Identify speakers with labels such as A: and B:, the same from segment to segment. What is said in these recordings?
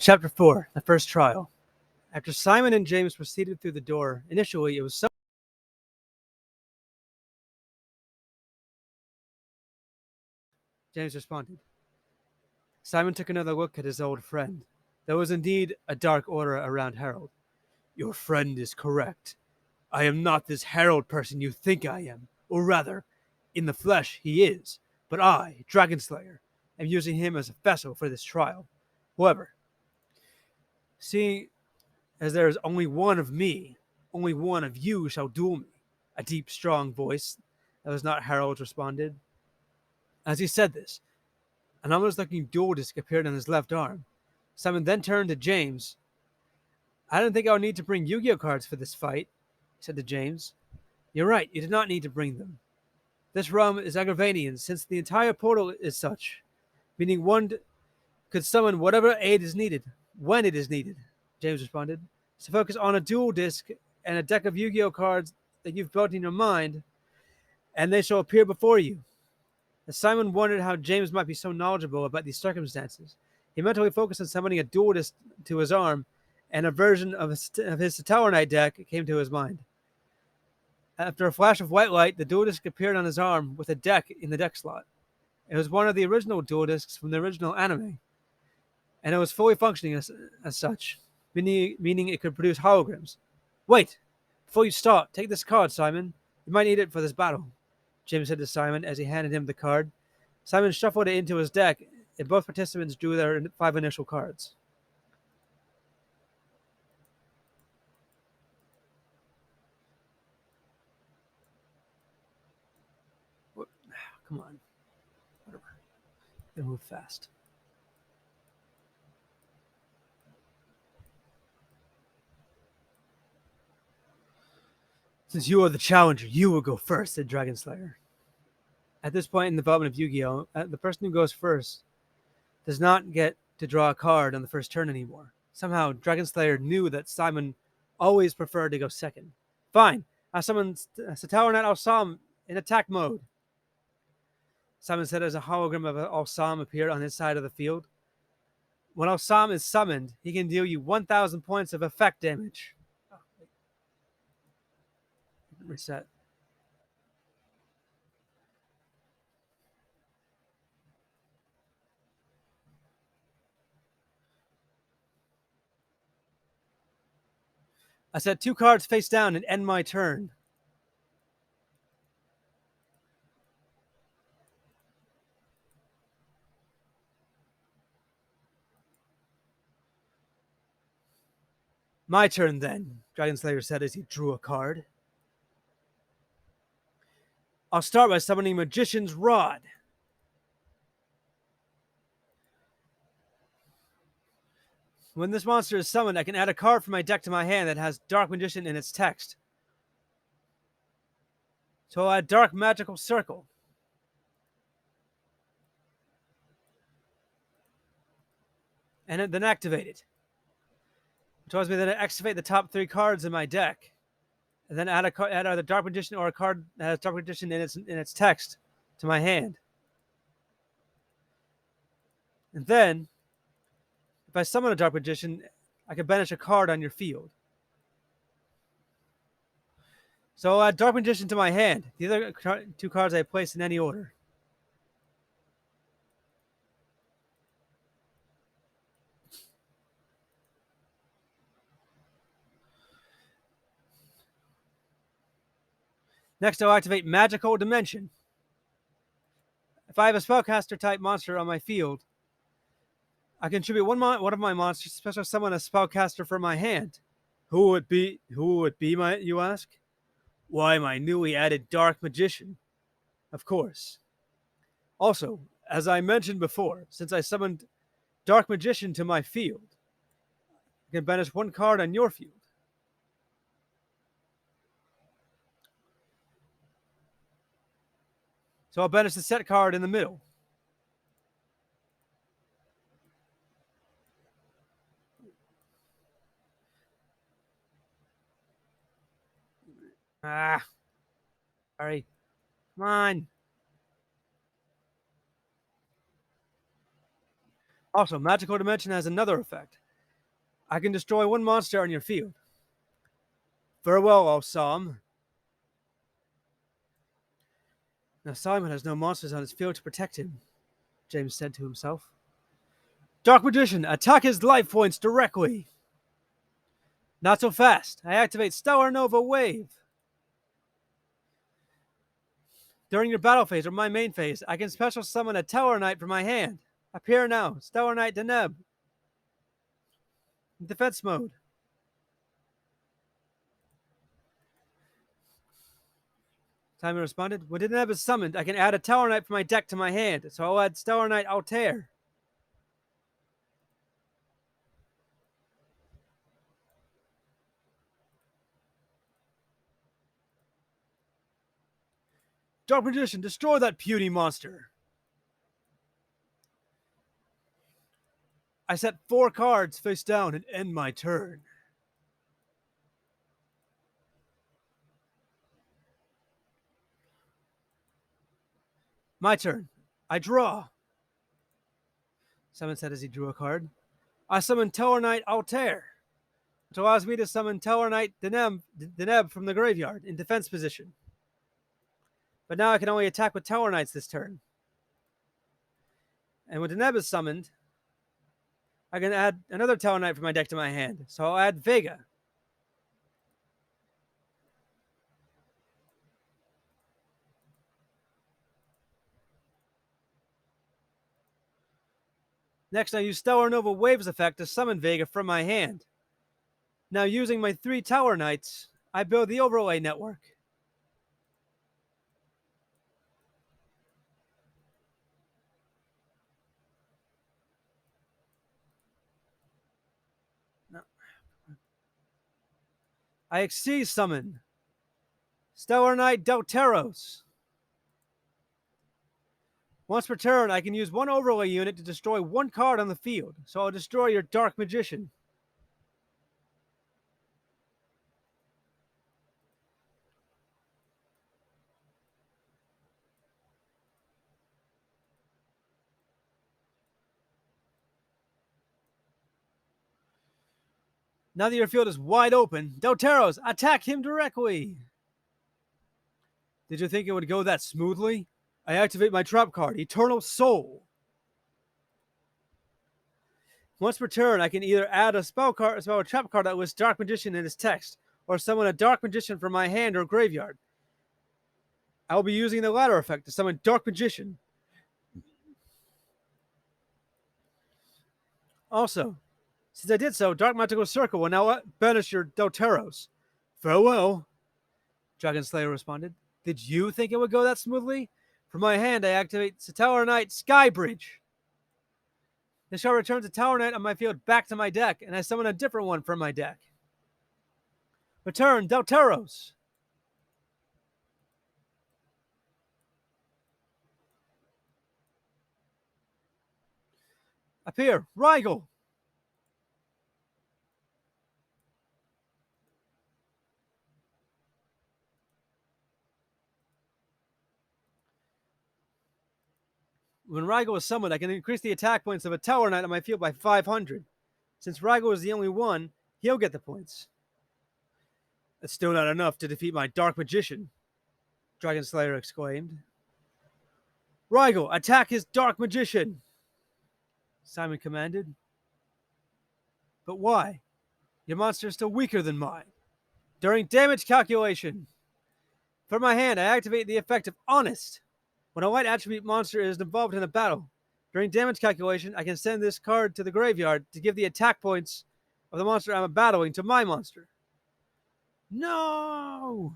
A: Chapter 4, The First Trial. After Simon and James proceeded through the door, initially it was so. James responded. Simon took another look at his old friend. There was indeed a dark aura around Harold. Your friend is correct. I am not this Harold person you think I am. Or rather, in the flesh he is. But I, Dragonslayer, am using him as a vessel for this trial. However, seeing as there is only one of me, only one of you shall duel me. A deep, strong voice that was not Harold's responded. As he said this, an ominous-looking duel disc appeared on his left arm. Simon then turned to James. I don't think I'll need to bring Yu-Gi-Oh cards for this fight, he said to James. You're right, you do not need to bring them. This realm is Agravanian, since the entire portal is such, meaning one could summon whatever aid is needed, when it is needed, James responded. So focus on a duel disc and a deck of Yu-Gi-Oh cards that you've built in your mind, and they shall appear before you. As Simon wondered how James might be so knowledgeable about these circumstances, he mentally focused on summoning a duel disc to his arm, and a version of his Satellite deck came to his mind. After a flash of white light, the duel disc appeared on his arm with a deck in the deck slot. It was one of the original duel discs from the original anime, and it was fully functioning as such, meaning it could produce holograms. Wait! Before you start, take this card, Simon. You might need it for this battle, James said to Simon as he handed him the card. Simon shuffled it into his deck, and both participants drew their 5 initial cards. Come on. Whatever. Gotta move fast. Since you are the challenger, you will go first, said Dragonslayer. At this point in the development of Yu-Gi-Oh, the person who goes first does not get to draw a card on the first turn anymore. Somehow, Dragonslayer knew that Simon always preferred to go second. Fine, I summoned Satellite Al-Sam in attack mode, Simon said as a hologram of Al-Sam appeared on his side of the field. When Al-Sam is summoned, he can deal you 1,000 points of effect damage. Reset. I set 2 cards face down and end my turn. My turn then, Dragonslayer said as he drew a card. I'll start by summoning Magician's Rod. When this monster is summoned, I can add a card from my deck to my hand that has Dark Magician in its text. So I'll add Dark Magical Circle. And then activate it. It tells me that I activate the top 3 cards in my deck. And then add either Dark Magician or a card that has Dark Magician in its text to my hand. And then, if I summon a Dark Magician, I can banish a card on your field. So I'll add Dark Magician to my hand. The other 2 cards I place in any order. Next, I'll activate Magical Dimension. If I have a spellcaster type monster on my field, I contribute one of my monsters, special summon a spellcaster from my hand. Who would it be, you ask? Why, my newly added Dark Magician. Of course. Also, as I mentioned before, since I summoned Dark Magician to my field, I can banish 1 card on your field. So I'll banish the set card in the middle. Sorry. Come on. Also, Magical Dimension has another effect. I can destroy one monster on your field. Farewell, O Psalm. Now Simon has no monsters on his field to protect him, James said to himself. Dark Magician, attack his life points directly. Not so fast. I activate Stellar Nova Wave. During your battle phase or my main phase, I can special summon a Tower Knight from my hand. Appear now, Stellar Knight Deneb. Defense mode. Simon responded, when Deneb is summoned, I can add a Tower Knight from my deck to my hand, so I'll add Stellar Knight Altair. Dark Magician, destroy that puny monster. I set 4 cards face down and end my turn. My turn. I draw. Simon said as he drew a card. I summon Tower Knight Altair, which allows me to summon Tower Knight Deneb from the graveyard in defense position. But now I can only attack with Tower Knights this turn. And when Deneb is summoned, I can add another Tower Knight from my deck to my hand. So I'll add Vega. Next, I use Stellar Nova Waves effect to summon Vega from my hand. Now, using my 3 Tower Knights, I build the overlay network. I Xyz summon Stellar Knight Delteros. Once per turn, I can use 1 overlay unit to destroy 1 card on the field, so I'll destroy your Dark Magician. Now that your field is wide open, Delteros, attack him directly! Did you think it would go that smoothly? I activate my trap card, Eternal Soul. Once per turn, I can either add a spell or trap card that lists Dark Magician in its text, or summon a Dark Magician from my hand or graveyard. I will be using the latter effect to summon Dark Magician. Also, since I did so, Dark Magical Circle will now banish your Delteros. Farewell, Dragon Slayer responded. Did you think it would go that smoothly? From my hand, I activate Tower Knight Skybridge. This shall return the Tower Knight on my field back to my deck, and I summon a different one from my deck. Return Delteros. Appear Rigel. When Rigel is summoned, I can increase the attack points of a Tower Knight on my field by 500. Since Rigel is the only one, he'll get the points. That's still not enough to defeat my Dark Magician, Dragon Slayer exclaimed. Rigel, attack his Dark Magician, Simon commanded. But why? Your monster is still weaker than mine. During damage calculation, from my hand, I activate the effect of Honest. When a white attribute monster is involved in a battle, during damage calculation, I can send this card to the graveyard to give the attack points of the monster I'm battling to my monster. No!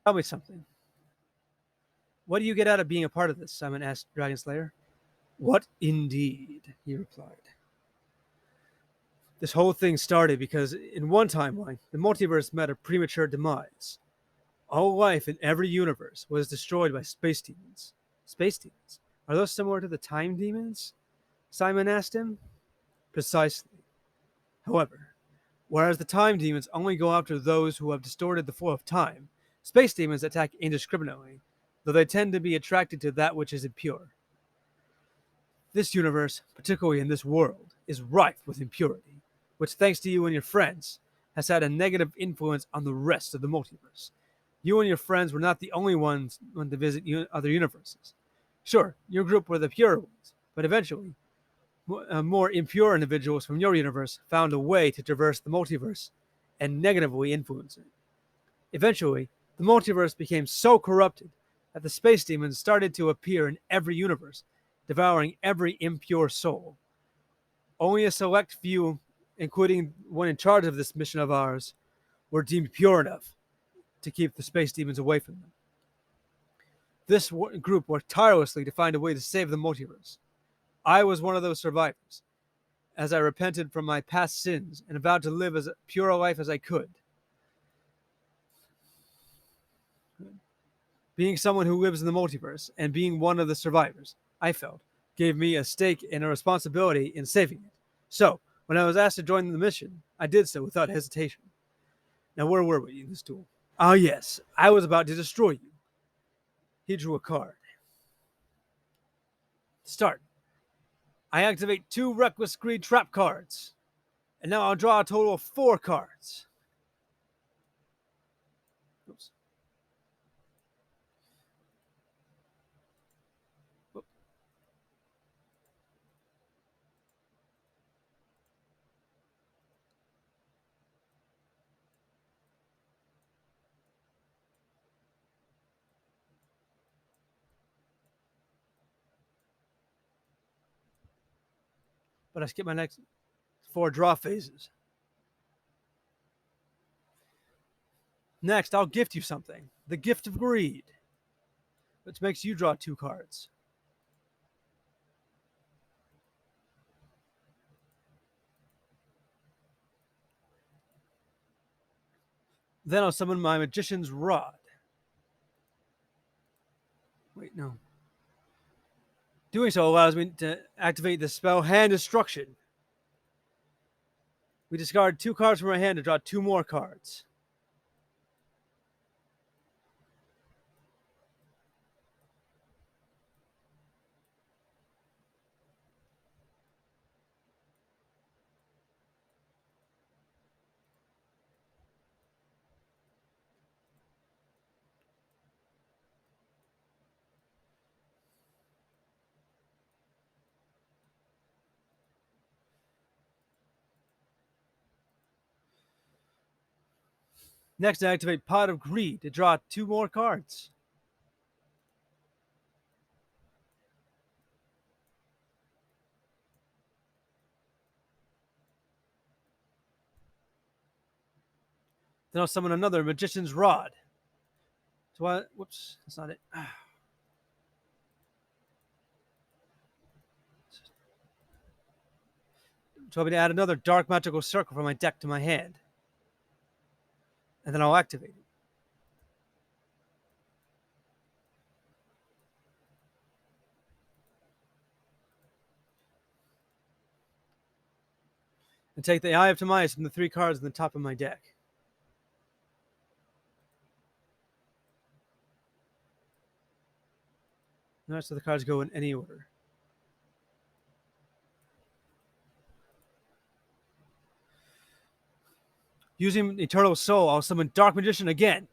A: Tell me something. What do you get out of being a part of this? Simon asked Dragon Slayer. What indeed, he replied. This whole thing started because in one timeline, the multiverse met a premature demise. All life in every universe was destroyed by space demons. Space demons? Are those similar to the time demons? Simon asked him. Precisely. However, whereas the time demons only go after those who have distorted the flow of time, space demons attack indiscriminately, though they tend to be attracted to that which is impure. This universe, particularly in this world, is rife with impurity, which, thanks to you and your friends, has had a negative influence on the rest of the multiverse. You and your friends were not the only ones to visit other universes. Sure, your group were the pure ones, but eventually, more impure individuals from your universe found a way to traverse the multiverse and negatively influence it. Eventually, the multiverse became so corrupted that the space demons started to appear in every universe, devouring every impure soul. Only a select few, including one in charge of this mission of ours, were deemed pure enough to keep the space demons away from them. This group worked tirelessly to find a way to save the multiverse. I was one of those survivors, as I repented from my past sins and vowed to live as pure a life as I could. Being someone who lives in the multiverse and being one of the survivors, I felt, gave me a stake and a responsibility in saving it. So, when I was asked to join the mission, I did so without hesitation. Now, where were we in this duel? Ah, yes, I was about to destroy you. He drew a card. Start. I activate 2 Reckless Greed trap cards. And now I'll draw a total of 4 cards. Oops. But I skip my next 4 draw phases. Next, I'll gift you something. The Gift of Greed, which makes you draw 2 cards. Then I'll summon my Magician's Rod. Wait, no. Doing so allows me to activate the spell Hand Destruction. We discard 2 cards from our hand to draw 2 more cards. Next, I activate Pot of Greed to draw 2 more cards. Then I'll summon another Magician's Rod. So whoops, that's not it. So I'm going to add another Dark Magical Circle from my deck to my hand. And then I'll activate it. And take the Eye of Timaeus from the 3 cards in the top of my deck. Alright, so the cards go in any order. Using Eternal Soul, I'll summon Dark Magician again.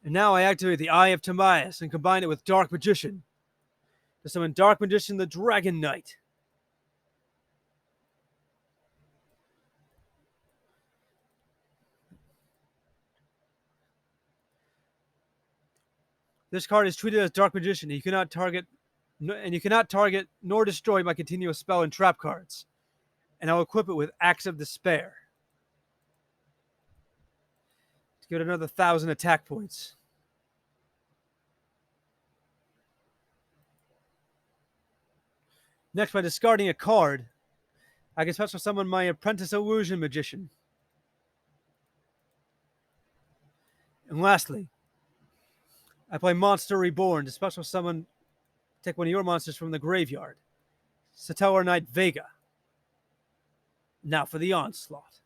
A: And now I activate the Eye of Timaeus and combine it with Dark Magician to summon Dark Magician the Dragon Knight. This card is treated as Dark Magician, and you cannot target nor destroy my continuous spell and trap cards. And I'll equip it with Axe of Despair to give it another 1,000 attack points. Next, by discarding a card, I can special summon my Apprentice Illusion Magician. And lastly, I play Monster Reborn to special summon, take one of your monsters from the graveyard, Satellar Knight Vega. Now for the onslaught.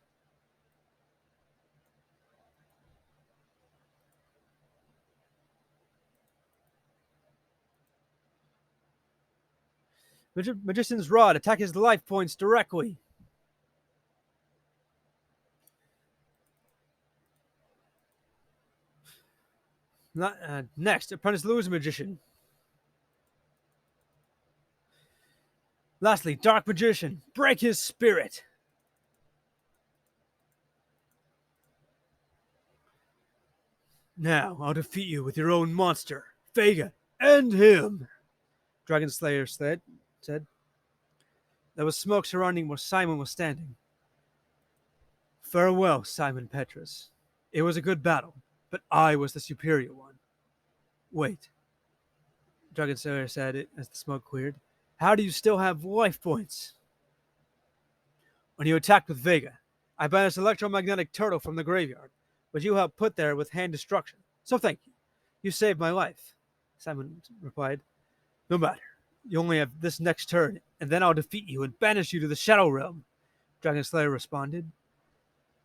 A: Magician's Rod. Attack his life points directly. Next, Apprentice Lose Magician. Lastly, Dark Magician. Break his spirit. Now I'll defeat you with your own monster. Vega, end him. Dragon Slayer said. There was smoke surrounding where Simon was standing. Farewell, Simon Petrus. It was a good battle, but I was the superior one. Wait, Dragon Slayer said as the smoke cleared. How do you still have life points? When you attacked with Vega, I banished electromagnetic turtle from the graveyard, which you helped put there with hand destruction. So thank you. You saved my life, Simon replied. No matter. You only have this next turn, and then I'll defeat you and banish you to the Shadow Realm, Dragon Slayer responded.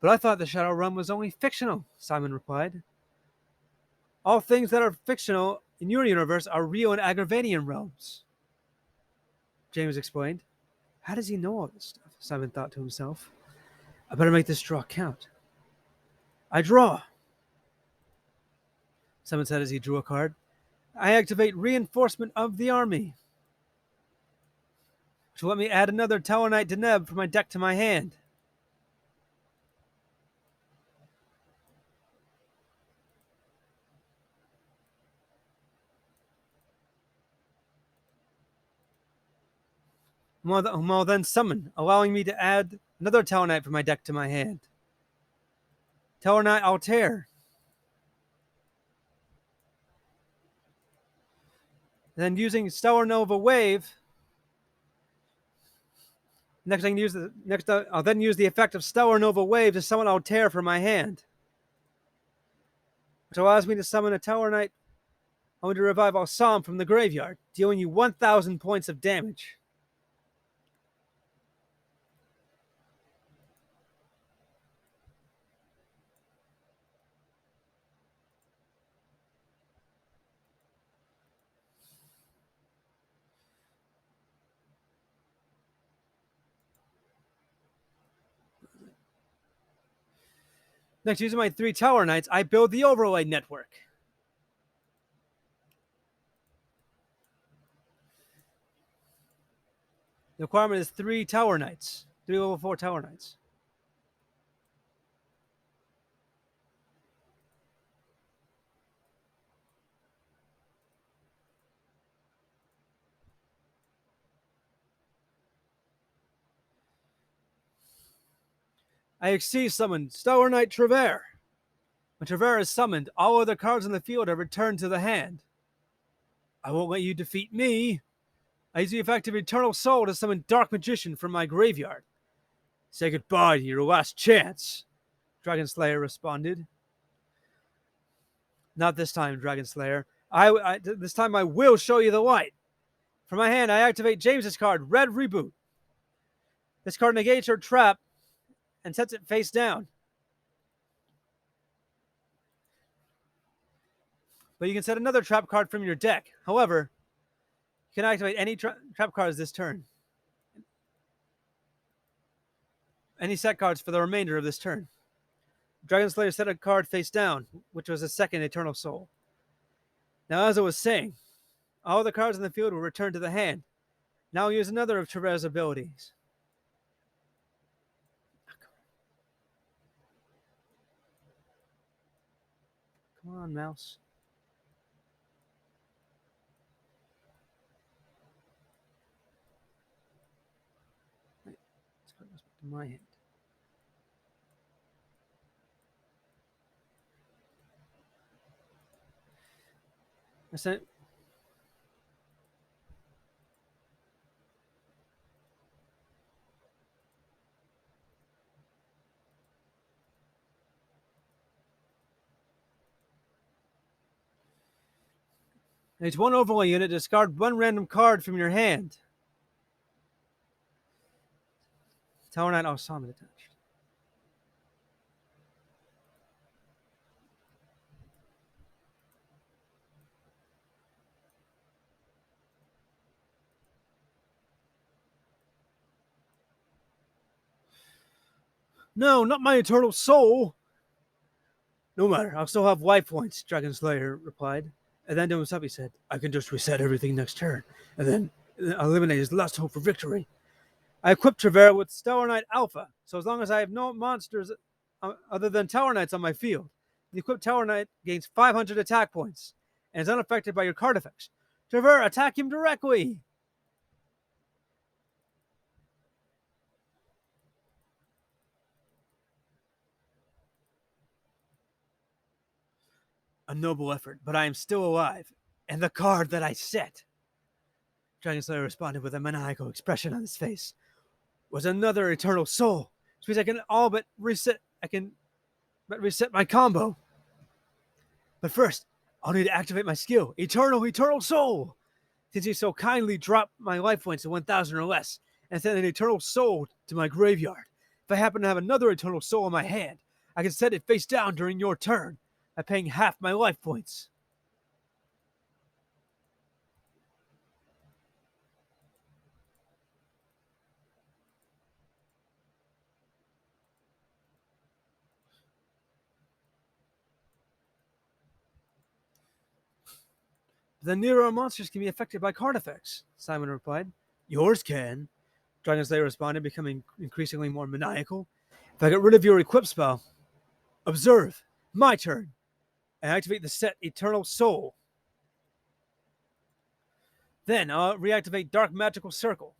A: But I thought the Shadow Realm was only fictional, Simon replied. All things that are fictional in your universe are real in Agravanian realms, James explained. How does he know all this stuff? Simon thought to himself. I better make this draw count. I draw, Simon said as he drew a card. I activate Reinforcement of the Army, which will let me add another Talonite Deneb from my deck to my hand. Whom I'll then summon, allowing me to add another Talonite from my deck to my hand. Talonite Altair. Then using Stellar Nova Wave. I'll then use the effect of Stellar Nova Wave to summon Altair from my hand, which allows me to summon a Talonite only to revive Alsam from the graveyard, dealing you 1,000 points of damage. Next, using my 3 Tower Knights, I build the Overlay Network. The requirement is 3 Tower Knights, 3 level 4 Tower Knights. I exceed summon Stellar Knight Trevere. When Trevere is summoned, all other cards in the field are returned to the hand. I won't let you defeat me. I use the effect of Eternal Soul to summon Dark Magician from my graveyard. Say goodbye to your last chance, Dragon Slayer responded. Not this time, Dragon Slayer. This time I will show you the light. From my hand, I activate James's card, Red Reboot. This card negates her trap and sets it face down. But you can set another trap card from your deck. However, you can activate any trap cards this turn. Any set cards for the remainder of this turn. Dragon Slayer set a card face down, which was a second Eternal Soul. Now, as I was saying, all the cards in the field will return to the hand. Now I'll use another of Trevere's abilities. Come on, mouse. Wait, this card goes back to my hand. I sent. Each one overlay unit, discard one random card from your hand. Tower Knight Ensemble attached. No, not my eternal soul! No matter, I'll still have life points, Dragon Slayer replied. And then to himself he said, I can just reset everything next turn, and then eliminate his last hope for victory. I equipped Trevera with Stellar Knight Alpha, so as long as I have no monsters other than Tower Knights on my field, the equipped Tower Knight gains 500 attack points, and is unaffected by your card effects. Trevera, attack him directly! A noble effort, but I am still alive, and the card that I set, Dragon Slayer responded with a maniacal expression on his face, was another eternal soul, which means I can all but reset. I can but reset my combo. But first, I'll need to activate my skill, Eternal Soul. Since you so kindly dropped my life points to 1,000 or less, and sent an Eternal Soul to my graveyard. If I happen to have another Eternal Soul in my hand, I can set it face down during your turn by paying half my life points. The Nero monsters can be affected by card effects, Simon replied. Yours can, Dragon Slayer responded, becoming increasingly more maniacal. If I get rid of your equip spell, observe, my turn, and activate the set Eternal Soul. Then I'll reactivate Dark Magical Circle,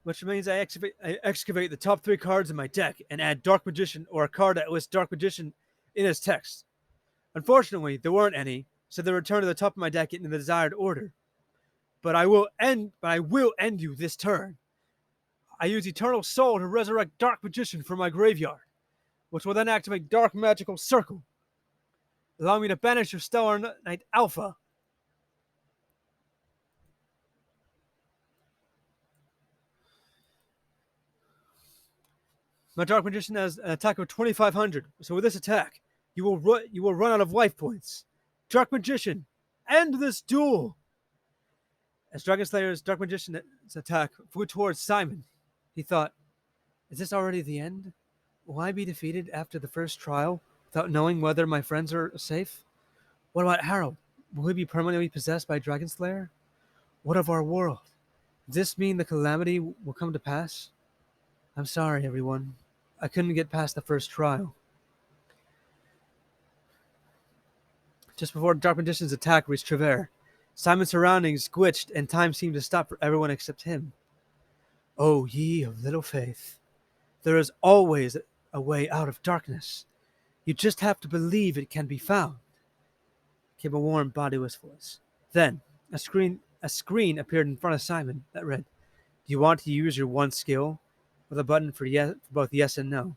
A: which means I excavate the top 3 cards in my deck and add Dark Magician or a card that lists Dark Magician in its text. Unfortunately, there weren't any, so they returned to the top of my deck in the desired order. But I will end you this turn. I use Eternal Soul to resurrect Dark Magician from my graveyard, which will then activate Dark Magical Circle, allowing me to banish your Stellar Knight Alpha. My Dark Magician has an attack of 2,500, so with this attack, you will run out of life points. Dark Magician, end this duel! As Dragon Slayer's Dark Magician's attack flew towards Simon, he thought, is this already the end? Will I be defeated after the first trial without knowing whether my friends are safe? What about Harold? Will he be permanently possessed by Dragon Slayer? What of our world? Does this mean the calamity will come to pass? I'm sorry, everyone. I couldn't get past the first trial. Just before Dark Magician's attack reached Trevere, Simon's surroundings glitched and time seemed to stop for everyone except him. Oh, ye of little faith. There is always a way out of darkness. You just have to believe it can be found. Came a warm, bodiless voice. Then, a screen appeared in front of Simon that read, do you want to use your one skill? With a button for both yes and no.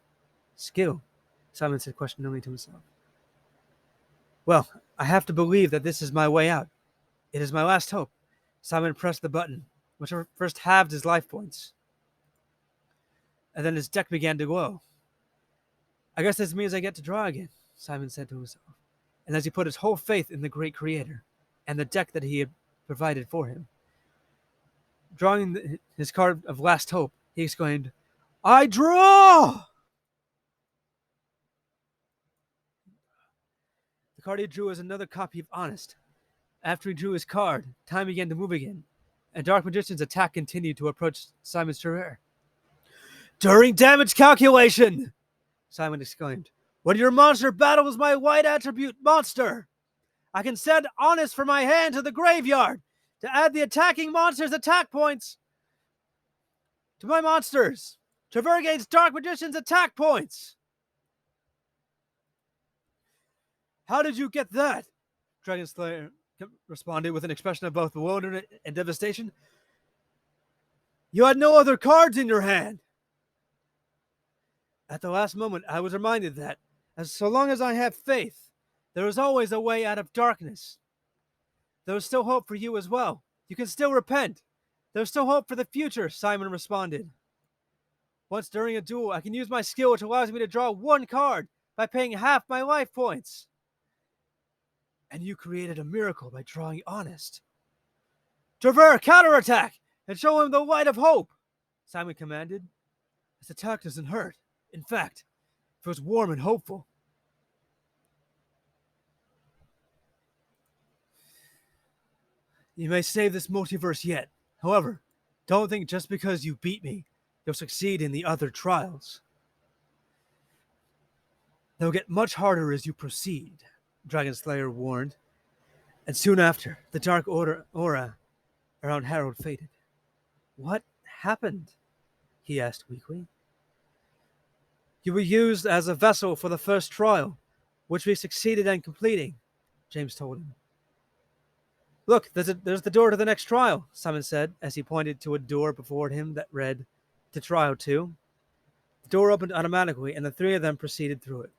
A: Skill, Simon said questioningly to himself. Well, I have to believe that this is my way out. It is my last hope. Simon pressed the button, which first halved his life points. And then his deck began to glow. I guess this means I get to draw again, Simon said to himself. And as he put his whole faith in the great creator and the deck that he had provided for him, drawing his card of last hope, he exclaimed, I draw! The card he drew was another copy of Honest. After he drew his card, time began to move again, and Dark Magician's attack continued to approach Simon's terror. During damage calculation, Simon exclaimed, when your monster battles my white attribute monster, I can send Honest from my hand to the graveyard to add the attacking monster's attack points to my monsters. Trevor gains Dark Magician's attack points. How did you get that? Dragon Slayer responded with an expression of both bewilderment and devastation. You had no other cards in your hand. At the last moment, I was reminded that, as so long as I have faith, there is always a way out of darkness. There is still hope for you as well. You can still repent. There's still hope for the future, Simon responded. Once during a duel, I can use my skill which allows me to draw one card by paying half my life points. And you created a miracle by drawing honest. Traver, counterattack, and show him the light of hope, Simon commanded. This attack doesn't hurt. In fact, it feels warm and hopeful. You may save this multiverse yet. However, don't think just because you beat me, you'll succeed in the other trials. They'll get much harder as you proceed, Dragon Slayer warned. And soon after, the dark aura around Harold faded. What happened? He asked weakly. You were used as a vessel for the first trial, which we succeeded in completing, James told him. Look, there's the door to the next trial, Simon said, as he pointed to a door before him that read, to trial 2. The door opened automatically, and the three of them proceeded through it.